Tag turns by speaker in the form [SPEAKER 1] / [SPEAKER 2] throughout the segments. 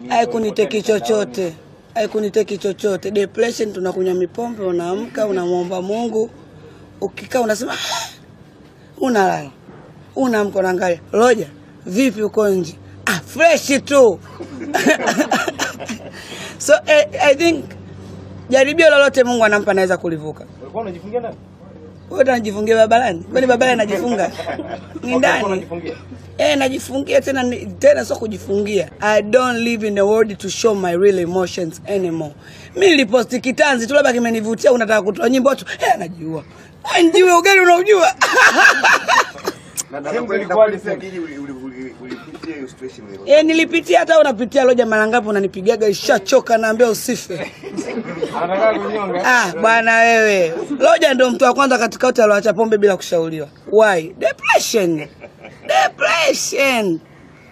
[SPEAKER 1] Haikuniteki chochote. Haikuniteki chochote. Depression tunakunywa mipombe, unaamka, unamuomba Mungu. Ukikaa unasema unalala. Unaamka unaangalia. Roja, vipi uko nje? Fresh tu. So I think jaribio lolote Mungu anampa naweza kulivuka.
[SPEAKER 2] Ulikuwa unajifungia ndani?
[SPEAKER 1] Wewe unajifungia barabarani? Kwani barabarani anajifunga? Ni ndani. Najifungia tena sio kujifungia. I don't live in the world to show my real emotions anymore. Mimi niliposti kitanzi tu labda kimenivutia unataka kutoa nyimbo tu. Anajua. Wewe ugali unaujua. Nilipitia hata unapitia Roja mara ngapi unanipigaga ishachoka naambia usife.
[SPEAKER 2] Anataka kunyonga.
[SPEAKER 1] Bwana wewe. Roja ndio mtu wa kwanza katika wote alioacha pombe bila kushauriwa. Why? Depression.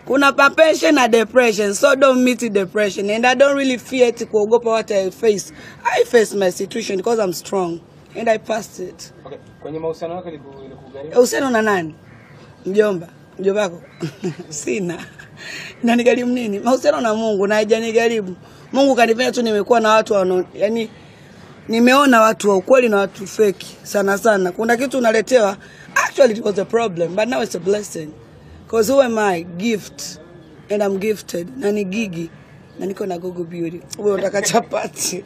[SPEAKER 1] Kuna passion na depression, so don't meet depression, and I don't really fear it kuogopa what I face. I face my situation because I'm strong and I passed it.
[SPEAKER 2] Okay, kwenye mahusiano yako ilikugharimu?
[SPEAKER 1] Uhusiano na nani? Mjomba wako? Sina. Na nigharimu nini? Mahusiano na Mungu na haijanigharimu. Mungu kanifanya tu nimekuwa na watu yani nimeona watu wa ukweli na watu fake sana. Kuna kitu unaletewa, actually it was a problem, but now it's a blessing. Because who am I? Gift. And I'm gifted. Na ni gigi. Na niko na Gogo Beauty. Wewe unataka chapati.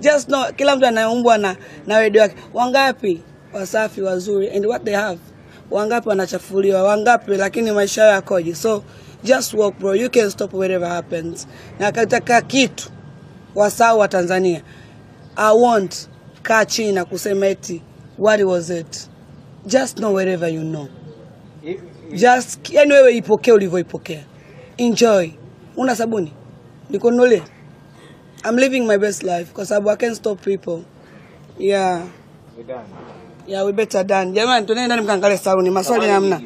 [SPEAKER 1] Just know, kila mtu anaumbwa na wedo wake. Wangapi wasafi wazuri and what they have? Wangapi wanachafuliwa? Wangapi lakini maisha yao yakoje? So just walk bro. You can stop whatever happens. Na kataka kitu wasao wa Tanzania. I won't kaa chini na kusema eti what was it? Just know wherever you know. Just yani wewe ipokee ulivyoipokea. Enjoy. Una sabuni? Nikonole. I'm living my best life because I can't stop people. Yeah.
[SPEAKER 2] We're done.
[SPEAKER 1] Yeah, we better done. Jamani tunaenda ndani mkaangalie saluni. Maswali hamna.